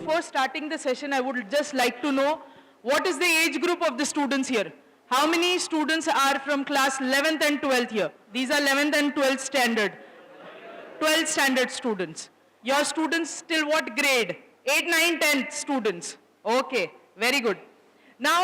before starting the session, I would just like to know what is the age group of the students here? How many students are from class 11th and 12th here? These are 11th and 12th standard. 12th standard students. Your students till what grade? 8, 9, 10th students. Okay, very good. Now,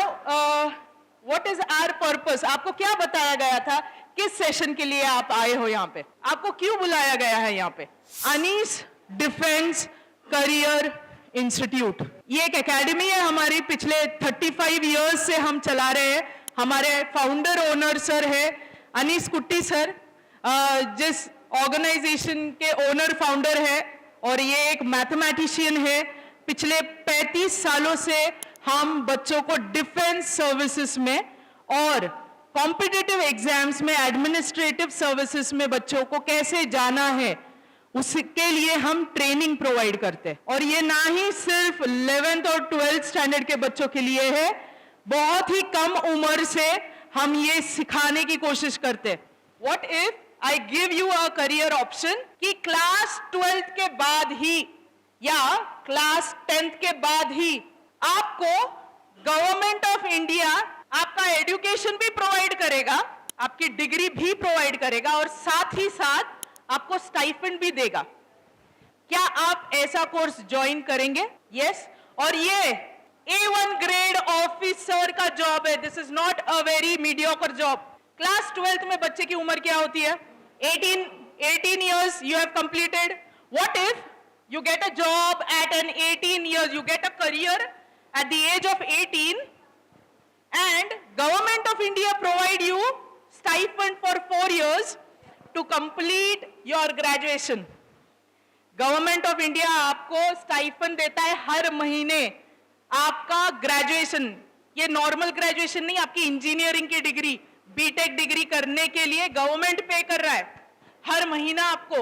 what is our purpose? आपको क्या बताया गया था? किस session के लिए आप आए हो यहाँ पे? आपको क्यों बुलाया गया है यहाँ पे? अनीस डिफेंस करियर इंस्टीट्यूट, ये एक एकेडमी है हमारी, पिछले 35 इयर्स से हम चला रहे हैं। हमारे फाउंडर ओनर सर है अनीस कुट्टी सर, जिस ऑर्गेनाइजेशन के ओनर फाउंडर है, और ये एक मैथमेटिशियन है। पिछले 35 सालों से हम बच्चों को डिफेंस सर्विसेज में और कॉम्पिटिटिव एग्जाम्स में, एडमिनिस्ट्रेटिव सर्विसेज में बच्चों को कैसे जाना है उसके लिए हम ट्रेनिंग प्रोवाइड करते हैं। और ये ना ही सिर्फ 11th और 12th स्टैंडर्ड के बच्चों के लिए है, बहुत ही कम उम्र से हम ये सिखाने की कोशिश करते हैं। What if I give you a career option कि क्लास 12th के बाद ही या क्लास 10th के बाद ही आपको गवर्नमेंट ऑफ इंडिया आपका एजुकेशन भी प्रोवाइड करेगा, आपकी डिग्री भी प्रोवाइड करेगा, और साथ ही साथ आपको स्टाइपेंड भी देगा। क्या आप ऐसा कोर्स ज्वाइन करेंगे? यस। और ये A1 ग्रेड ऑफिसर का जॉब है। This is not a very mediocre job. Class 12th में बच्चे की उम्र क्या होती है? 18 years you have completed. What if you get a job at an 18 years, you get a career at the age of 18, and government of India provide you stipend for 4 years to complete your graduation. Government of India आपको stipend देता है हर महीने आपका graduation. ये normal graduation नहीं, आपकी engineering की degree, BTech degree करने के लिए गवर्नमेंट पे कर रहा है हर महीना आपको।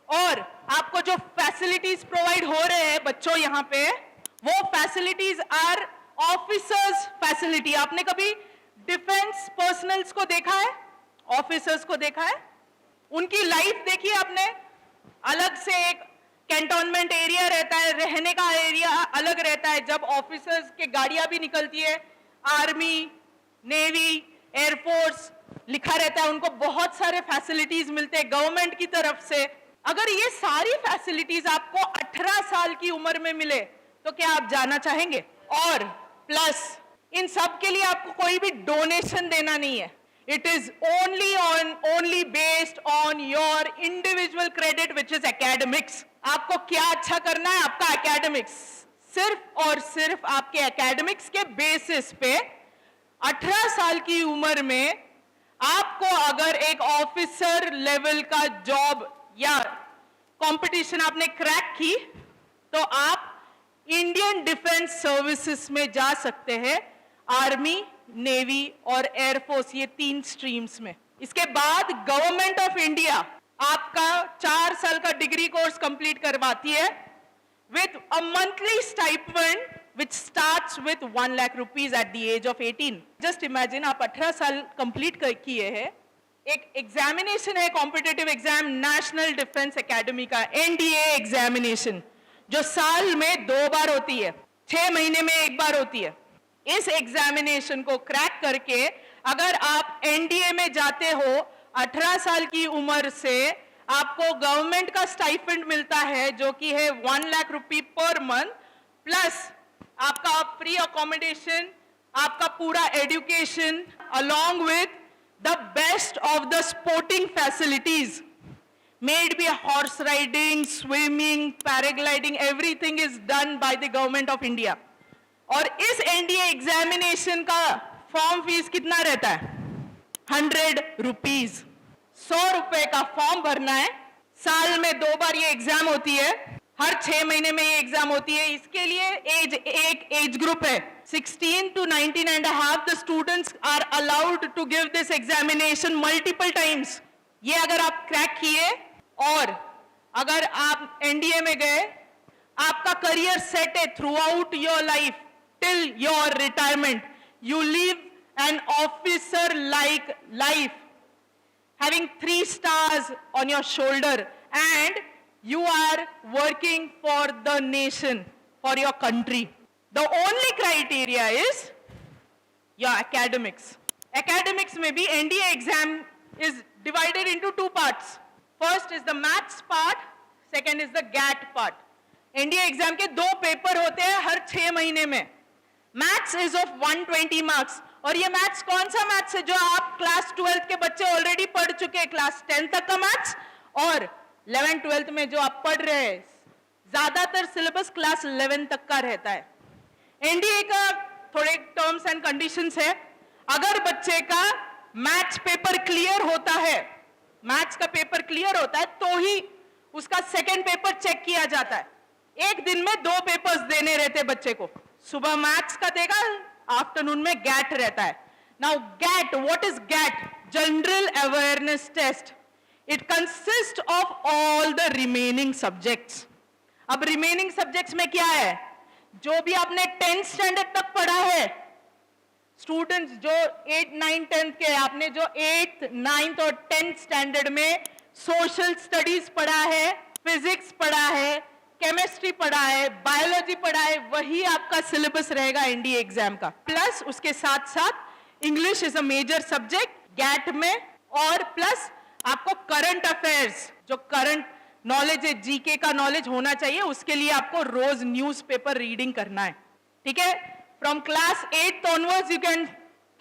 और आपको जो फैसिलिटीज प्रोवाइड हो रहे हैं बच्चों यहाँ पे, वो फैसिलिटीज आर ऑफिसर्स फैसिलिटी। आपने कभी डिफेंस पर्सनल्स को देखा है? ऑफिसर्स को देखा है? उनकी लाइफ देखी आपने? अलग से एक कैंटोनमेंट एरिया रहता है, रहने का एरिया अलग रहता है। जब ऑफिसर्स के गाड़ियां भी निकलती है, आर्मी, नेवी, एयरफोर्स लिखा रहता है, उनको बहुत सारे फैसिलिटीज मिलते हैं गवर्नमेंट की तरफ से। अगर ये सारी फैसिलिटीज आपको 18 साल की उम्र में मिले तो क्या आप जाना चाहेंगे? और प्लस इन सब के लिए आपको कोई भी डोनेशन देना नहीं है। It is only based on your individual credit, which is academics. आपको क्या अच्छा करना है? आपका academics। सिर्फ और सिर्फ आपके academics के बेसिस पे 18 साल की उम्र में आपको अगर एक ऑफिसर लेवल का जॉब या कंपटीशन आपने क्रैक की तो आप इंडियन डिफेंस सर्विसेज में जा सकते हैं, आर्मी, नेवी और एयरफोर्स, ये 3 स्ट्रीम्स में। इसके बाद गवर्नमेंट ऑफ इंडिया आपका 4 साल का डिग्री कोर्स कंप्लीट करवाती है with a monthly stipend which starts with 1 lakh rupees at the age of 18. Just imagine, आप 18 साल कंप्लीट किए हैं, एक एग्जामिनेशन है, competitive exam, national defence academy का NDA एग्जामिनेशन, जो साल में 2 बार होती है, 6 महीने में 1 बार होती है। इस एग्जामिनेशन को क्रैक करके अगर आप NDA में जाते हो 18 साल की उम्र से, आपको गवर्नमेंट का स्टाइपेंड मिलता है जो कि है 1 लाख रुपए पर मंथ, प्लस आपका फ्री अकोमोडेशन, आपका पूरा education, along with the best of the sporting facilities. May it be horse riding, swimming, paragliding, everything is done by the government of India. और इस NDA एग्जामिनेशन का form fees कितना रहता है? 100 rupees. 100 रुपए का फॉर्म भरना है। साल में 2 बार ये एग्जाम होती है, हर 6 महीने में ये एग्जाम होती है। इसके लिए एक एज ग्रुप है, 16 to 19 and a half. The students are allowed to give this examination multiple times. ये अगर आप क्रैक किए और अगर आप NDA में गए, आपका करियर सेट है through out your life till your retirement. You live an officer-like life, having 3 stars on your shoulder, and you are working for the nation. for your country. The only criteria is your academics. Academics में भी NDA exam is divided into two parts. First is the maths part, second is the GAT part. NDA exam के दो paper होते हैं हर 6 महीने में. Maths is of 120 marks. और ये मैथ्स कौन सा मैथ्स है जो आप क्लास 12th के बच्चे ऑलरेडी पढ़ चुके हैं, क्लास 10 तक का मैथ्स, और 11th 12th में जो आप पढ़ रहे हैं, ज्यादातर सिलेबस क्लास 11 तक का रहता है. एनडीए का थोड़े टर्म्स एंड कंडीशंस है. अगर बच्चे का मैथ्स पेपर क्लियर होता है, मैथ्स का पेपर क्लियर होता है तो ही उसका सेकेंड पेपर चेक किया जाता है. एक दिन में 2 पेपर्स देने रहते बच्चे को. सुबह मैथ्स का देगा, आफ्टरनून में गैट रहता है. Now GAT, what is GAT? General awareness test. It consist of all the remaining subjects. अब रिमेनिंग सब्जेक्ट्स में क्या है? जो भी आपने 10th स्टैंडर्ड तक पढ़ा है, स्टूडेंट्स जो 8, 9, 10th के, आपने जो 8th, 9th और 10th स्टैंडर्ड में सोशल स्टडीज पढ़ा है, फिजिक्स पढ़ा है, केमिस्ट्री पढ़ा है, बायोलॉजी पढ़ा है, वही आपका सिलेबस रहेगा एनडीए एग्जाम का. प्लस उसके साथ साथ English is a major subject GAT में, और प्लस आपको करंट अफेयर्स, जो करंट नॉलेज है, जीके का नॉलेज होना चाहिए, उसके लिए आपको रोज न्यूज़पेपर रीडिंग करना है. ठीक है? From class 8 onwards you can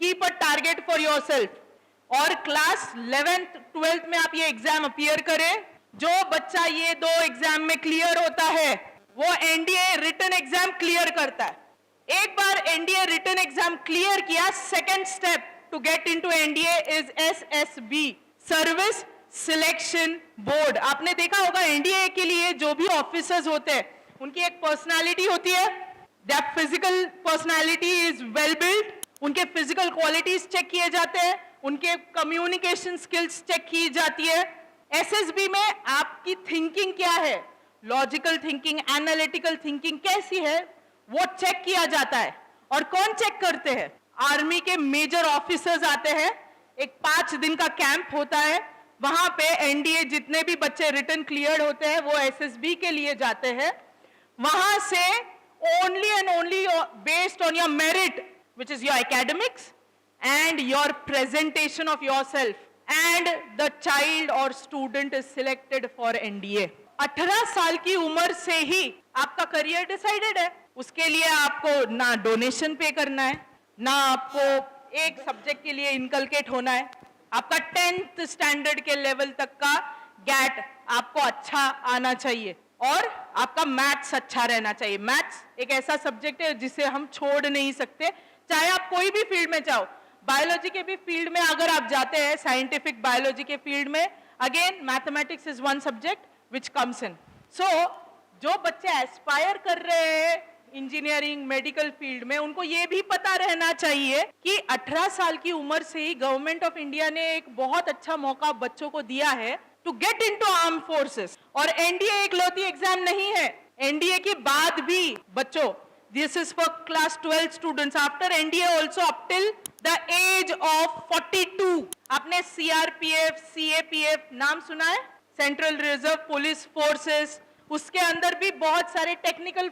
keep a target for yourself. और क्लास 11th 12th में आप ये एग्जाम अपीयर करें. जो बच्चा ये 2 एग्जाम में क्लियर होता है वो एनडीए रिटन एग्जाम क्लियर करता है. एक बार एनडीए रिटन एग्जाम क्लियर किया, second step to get into NDA is SSB, service selection board. आपने देखा होगा एनडीए के लिए जो भी ऑफिसर्स होते हैं उनकी एक पर्सनालिटी होती है. Their physical personality is well build, उनके फिजिकल क्वालिटीज चेक किए जाते हैं, उनके कम्युनिकेशन स्किल्स चेक की जाती है. एसएसबी में आपकी थिंकिंग क्या है, लॉजिकल थिंकिंग, एनालिटिकल थिंकिंग कैसी है, वो चेक किया जाता है. और कौन चेक करते हैं? आर्मी के मेजर ऑफिसर्स आते हैं. एक 5 दिन का कैंप होता है. वहां पे एनडीए जितने भी बच्चे रिटन क्लियर होते हैं वो एसएसबी के लिए जाते हैं. वहां से only and only based on your merit, which is your academics and your presentation of yourself, and the child or student is selected for NDA. 18 साल की उम्र से ही आपका करियर डिसाइडेड है. उसके लिए आपको ना डोनेशन पे करना है, ना आपको एक सब्जेक्ट के लिए इनकलकेट होना है. आपका 10th स्टैंडर्ड के लेवल तक का गैट आपको अच्छा आना चाहिए, और आपका मैथ्स अच्छा रहना चाहिए. मैथ्स एक ऐसा सब्जेक्ट है जिसे हम छोड़ नहीं सकते, चाहे आप कोई भी फील्ड में चाहो. बायोलॉजी के भी फील्ड में अगर आप जाते हैं, साइंटिफिक बायोलॉजी के फील्ड में, again mathematics is one subject which comes in. So जो बच्चे एस्पायर कर रहे हैं इंजीनियरिंग, मेडिकल फील्ड में, उनको ये भी पता रहना चाहिए कि 18 साल की उम्र से ही गवर्नमेंट ऑफ इंडिया ने एक बहुत अच्छा मौका बच्चों को दिया है to get into arm forces. और एनडीए एक लौती एग्जाम नहीं है. एनडीए के बाद भी बच्चों, this is for class 12 students, after NDA also up till the age of 42. आपने CRPF, CAPF नाम सुना है? Central reserve police forces. उसके अंदर भी बहुत सारे टेक्निकल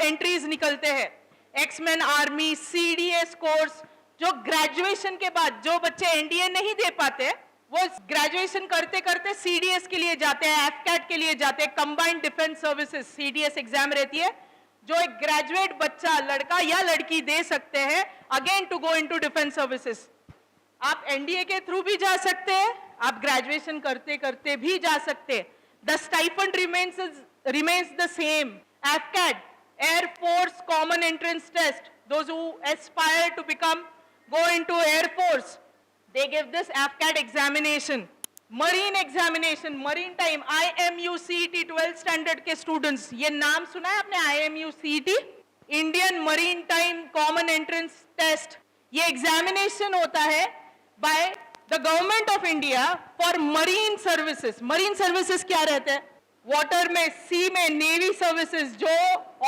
एंट्रीज निकलते हैं. एक्समैन आर्मी, CDS कोर्स. जो ग्रेजुएशन के बाद जो बच्चे NDA नहीं दे पाते, वो ग्रेजुएशन करते करते CDS के लिए जाते हैं, एफकैट के लिए जाते हैं, combined defence services CDS exam रहती है, जो एक ग्रेजुएट बच्चा, लड़का या लड़की दे सकते हैं again to go into defence services. आप एनडीए के थ्रू भी जा सकते हैं, आप ग्रेजुएशन करते करते भी जा सकते हैं. The stipend remains the same. AFCAT, air force common entrance test, those who aspire to become go into air force, they give this AFCAT examination. Marine examination, maritime, IMUCET 12th standard के students, ये नाम सुना है आपने? IMUCET, Indian maritime common entrance test. ये examination होता है by the government of India for marine services. Marine services क्या रहते हैं? वाटर में, सी में, नेवी सर्विसेज. जो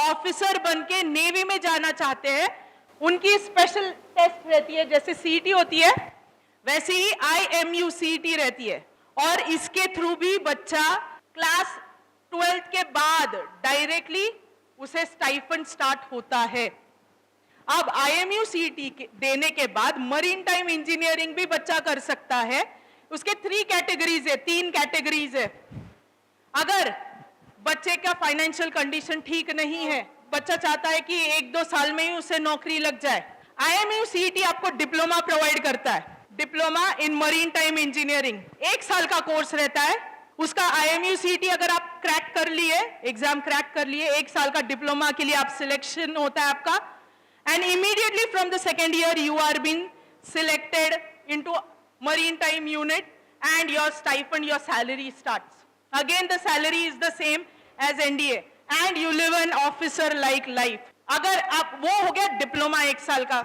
ऑफिसर बन के नेवी में जाना चाहते हैं उनकी स्पेशल टेस्ट रहती है. जैसे CET होती है वैसे ही IMUCET रहती है. और इसके थ्रू भी बच्चा क्लास 12th के बाद डायरेक्टली उसे स्टाइफंड स्टार्ट होता है। अब IMU CET देने के बाद मरीन टाइम इंजीनियरिंग भी बच्चा कर सकता है। उसके 3 कैटेगरीज है, 3 कैटेगरीज है। अगर बच्चे का फाइनेंशियल कंडीशन ठीक नहीं है, बच्चा चाहता है कि 1-2 साल में ही उसे नौकरी लग जाए, IMU CET आपको डिप्लोमा प्रोवाइड करता है, diploma in marine time engineering. 1 साल का कोर्स रहता है उसका। IMU CET अगर आप क्रैक कर लिए, एग्जाम क्रैक कर लिए, 1 साल का डिप्लोमा के लिए आप सिलेक्शन होता है आपका, and immediately from the second year you are being selected into marine time unit and your stipend, your salary starts. Again the salary is the same as NDA and you live an officer like life. अगर आप, वो हो गया diploma 1 साल का।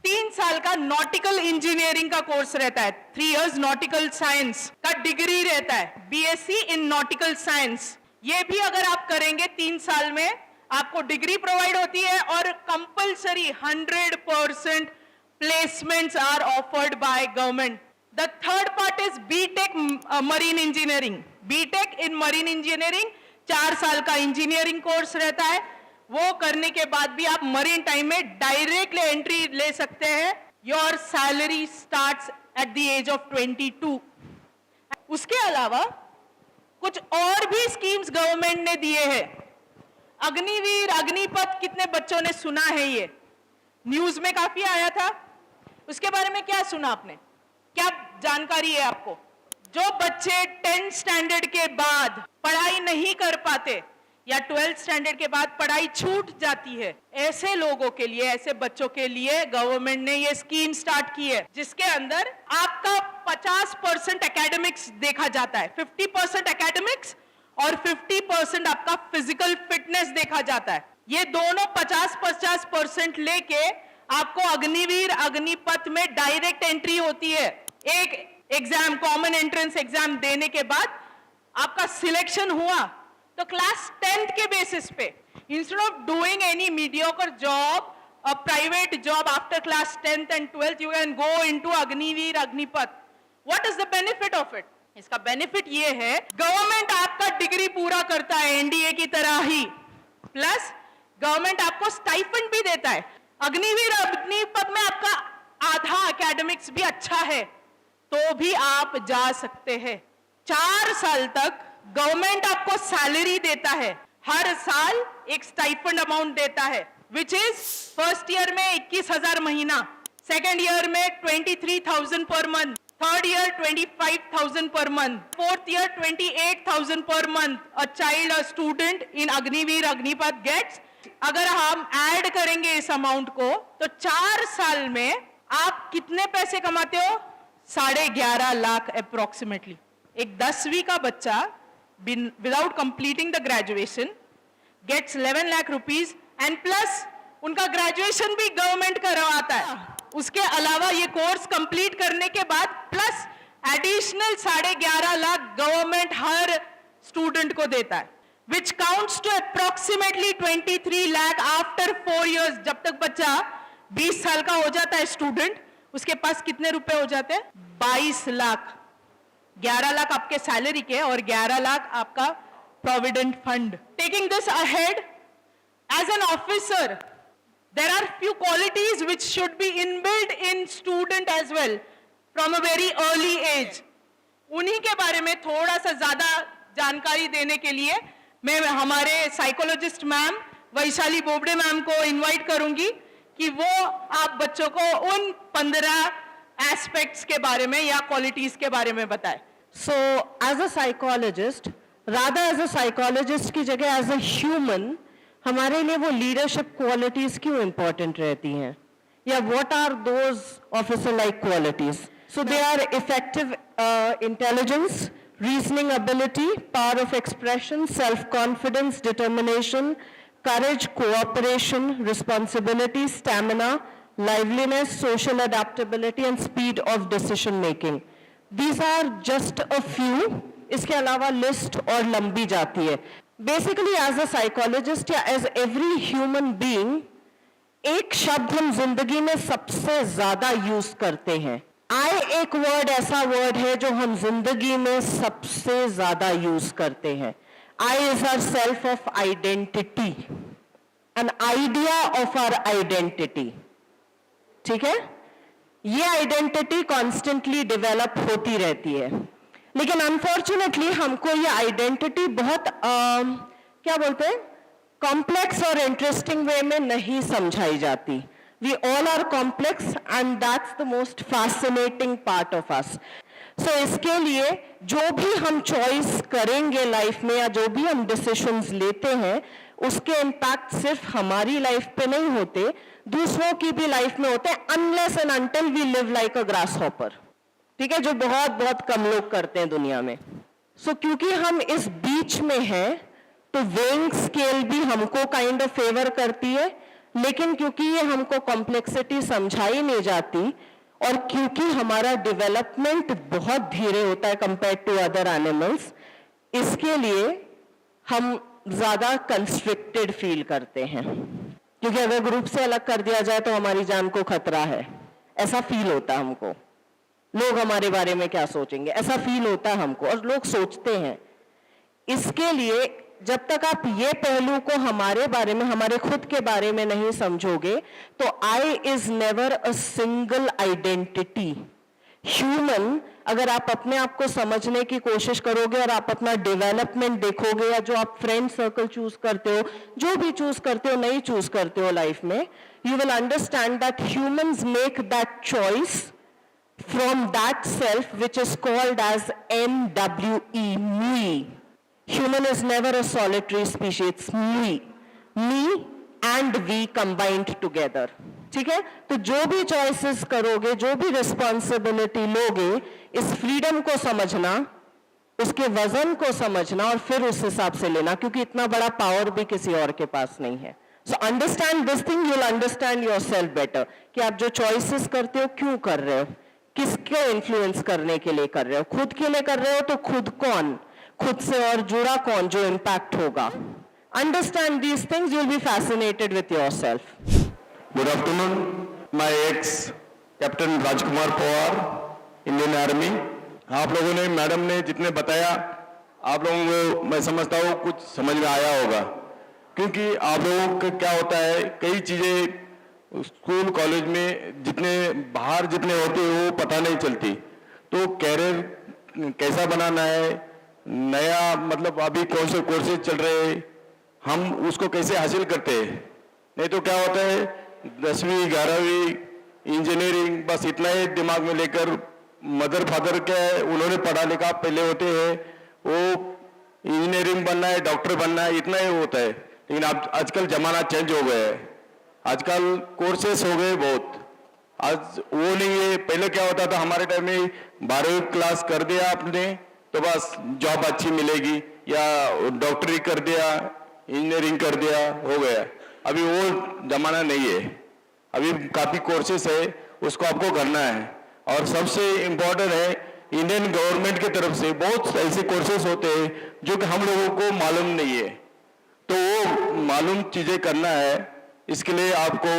3 साल का nautical engineering का कोर्स रहता है, 3 years नॉटिकल साइंस का डिग्री रहता है, BSc इन नॉटिकल साइंस। ये भी अगर आप करेंगे 3 साल में आपको डिग्री प्रोवाइड होती है और compulsory 100% placements are offered by government. The third part is BTech marine engineering. BTech in marine engineering 4 साल का इंजीनियरिंग कोर्स रहता है। वो करने के बाद भी आप मरीन टाइम में डायरेक्टली एंट्री ले सकते हैं। Your salary starts at the age of 22। उसके अलावा कुछ और भी स्कीम्स गवर्नमेंट ने दिए हैं। अग्निवीर, अग्निपथ, कितने बच्चों ने सुना है? ये न्यूज में काफी आया था। उसके बारे में क्या सुना आपने? क्या जानकारी है आपको? जो बच्चे 10th स्टैंडर्ड के बाद पढ़ाई नहीं कर पाते या 12th स्टैंडर्ड के बाद पढ़ाई छूट जाती है, ऐसे लोगों के लिए, ऐसे बच्चों के लिए गवर्नमेंट ने ये स्कीम स्टार्ट की है, जिसके अंदर आपका 50% एकेडमिक्स देखा जाता है, 50% एकेडमिक्स और 50% आपका फिजिकल फिटनेस देखा जाता है। ये दोनों 50-50% लेके आपको अग्निवीर, अग्निपथ में डायरेक्ट एंट्री होती है। एक एग्जाम, कॉमन एंट्रेंस एग्जाम देने के बाद आपका सिलेक्शन हुआ तो क्लास 10th के बेसिस पे, instead of doing any mediocre job, a private job after class 10th and 12th, you can go into Agniveer, Agnipath. What is the benefit of it? इसका benefit ये है, गवर्नमेंट आपका डिग्री पूरा करता है एनडीए की तरह ही, प्लस गवर्नमेंट आपको स्टाइफंड भी देता है। अग्निवीर, अग्निपथ में आपका आधा एकेडमिक्स भी अच्छा है तो भी आप जा सकते हैं। 4 साल तक गवर्नमेंट आपको सैलरी देता है, हर साल एक स्टाइफंड अमाउंट देता है, विच इज फर्स्ट ईयर में 21,000 महीना, सेकेंड ईयर में 23,000 per month, third year 25,000 per month, fourth year 28,000 per month. A child, a student in Agniveer, Agnipath gets। अगर हम ऐड करेंगे इस अमाउंट को तो 4 साल में आप कितने पैसे कमाते हो? 11.5 लाख अप्रोक्सीमेटली। एक 10वीं का बच्चा without completing the graduation gets 11 lakh rupees and plus उनका ग्रेजुएशन भी गवर्नमेंट करवाता है। उसके अलावा ये कोर्स कंप्लीट करने के बाद प्लस एडिशनल 11.5 लाख गवर्नमेंट हर स्टूडेंट को देता है, which counts to approximately 23 lakh after 4 years। जब तक बच्चा 20 साल का हो जाता है स्टूडेंट, उसके पास कितने रुपए हो जाते हैं? 22 लाख। 11 लाख आपके सैलरी के और 11 लाख आपका provident fund. Taking this ahead, as an officer there are few qualities which should be inbuilt in student as well from a very early age। उन्हीं के बारे में थोड़ा सा ज्यादा जानकारी देने के लिए मैं हमारे psychologist ma'am Vaishali Bobde ma'am को इनवाइट करूंगी कि वो आप बच्चों को उन 15 एस्पेक्ट्स के बारे में या क्वालिटीज के बारे में बताएं। So as a psychologist, rather as a psychologist की जगह as a human, हमारे लिए वो लीडरशिप क्वालिटीज क्यों इंपॉर्टेंट रहती हैं, या what are those officer like qualities? So they are effective intelligence, reasoning ability, power of expression, self confidence, determination, courage, cooperation, responsibility, stamina, liveliness, social adaptability and speed of decision making. These are just a few. इसके अलावा list और लंबी जाती है। Basically as a psychologist या as every human being, एक शब्द हम जिंदगी में सबसे ज्यादा यूज करते हैं। आई एक वर्ड ऐसा वर्ड है जो हम जिंदगी में सबसे ज्यादा यूज करते हैं। I is our self of identity. an idea of our identity. ठीक है, ये आइडेंटिटी कॉन्स्टेंटली डेवलप होती रहती है, लेकिन अनफॉर्चुनेटली हमको ये आइडेंटिटी बहुत क्या बोलते हैं, कॉम्प्लेक्स और इंटरेस्टिंग वे में नहीं समझाई जाती. We all are complex and that's the most fascinating part of us. So इसके लिए जो भी हम चॉइस करेंगे लाइफ में या जो भी हम डिसीजंस लेते हैं, उसके इम्पैक्ट सिर्फ हमारी लाइफ पे नहीं होते, दूसरों की भी लाइफ में होते हैं, unless and until we live like a grasshopper. ठीक है, जो बहुत बहुत कम लोग करते हैं दुनिया में. सो क्योंकि हम इस बीच में हैं, तो वेइंग स्केल भी हमको काइंड ऑफ फेवर करती है, लेकिन क्योंकि ये हमको कॉम्प्लेक्सिटी समझाई नहीं जाती और क्योंकि हमारा डेवलपमेंट बहुत धीरे होता है कंपेयर टू अदर एनिमल्स, इसके लिए हम ज्यादा कंस्ट्रिक्टेड फील करते हैं. क्योंकि अगर ग्रुप से अलग कर दिया जाए तो हमारी जान को खतरा है, ऐसा फील होता है हमको. लोग हमारे बारे में क्या सोचेंगे, ऐसा फील होता है हमको, और लोग सोचते हैं. इसके लिए जब तक आप ये पहलू को हमारे बारे में, हमारे खुद के बारे में नहीं समझोगे, तो I is never a single identity. Human, अगर आप अपने आप को समझने की कोशिश करोगे और आप अपना डेवलपमेंट देखोगे, या जो आप फ्रेंड सर्कल चूज करते हो, जो भी चूज करते हो, नहीं चूज करते हो लाइफ में, you will understand that humans make that choice from that self which is called as MWE, me. Human is never a solitary species, it's me and we combined together. ठीक है, तो जो भी choices करोगे, जो भी responsibility लोगे, इस freedom को समझना, उसके वजन को समझना और फिर उस हिसाब से लेना, क्योंकि इतना बड़ा पावर भी किसी और के पास नहीं है. So understand this thing, you'll understand yourself better. कि आप जो choices करते हो क्यों कर रहे हो, किसको इन्फ्लुएंस करने के लिए कर रहे हो. खुद के लिए कर रहे हो तो खुद कौन, खुद से और जुड़ा कौन जो इम्पैक्ट होगा. Understand these things, you will be fascinated with yourself. Good afternoon, my ex captain Rajkumar Pawar, Indian army. आप लोगों ने, मैडम ने जितने बताया, आप लोगों को मैं समझता हूँ कुछ समझ में आया होगा. क्योंकि आप लोगों का क्या होता है, कई चीजें स्कूल कॉलेज में जितने बाहर जितने होते हैं वो पता नहीं चलती. तो कैरियर कैसा बनाना है, नया मतलब अभी कौन से कोर्सेज चल रहे हैं, हम उसको कैसे हासिल करते हैं. नहीं तो क्या होता है, 10वीं 11वीं इंजीनियरिंग बस इतना ही दिमाग में लेकर, मदर फादर क्या है, उन्होंने पढ़ा लिखा पहले होते हैं, वो इंजीनियरिंग बनना है, डॉक्टर बनना है, इतना ही होता है. लेकिन अब आजकल जमाना चेंज हो गया है, आजकल कोर्सेस हो गए बहुत. आज वो नहीं है, पहले क्या होता था हमारे टाइम में, 12वीं क्लास कर दिया आपने तो बस जॉब अच्छी मिलेगी, या डॉक्टरी कर दिया, इंजीनियरिंग कर दिया, हो गया. अभी वो जमाना नहीं है, अभी काफी कोर्सेस है, उसको आपको करना है. और सबसे इम्पोर्टेंट है, इंडियन गवर्नमेंट की तरफ से बहुत ऐसे कोर्सेस होते हैं जो कि हम लोगों को मालूम नहीं है. तो वो मालूम चीजें करना है. इसके लिए आपको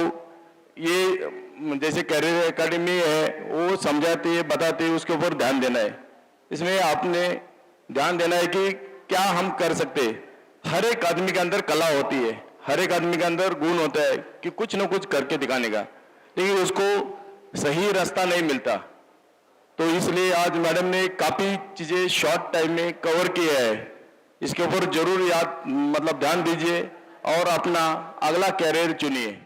ये जैसे कैरियर एकेडमी है, वो समझाते है, बताते है, उसके ऊपर ध्यान देना है. इसमें आपने ध्यान देना है कि क्या हम कर सकते हैं. हर एक आदमी के अंदर कला होती है, हर एक आदमी के अंदर गुण होता है कि कुछ ना कुछ करके दिखाने का, लेकिन उसको सही रास्ता नहीं मिलता. तो इसलिए आज मैडम ने काफी चीजें शॉर्ट टाइम में कवर किया है. इसके ऊपर जरूर याद मतलब ध्यान दीजिए और अपना अगला कैरियर चुनिए.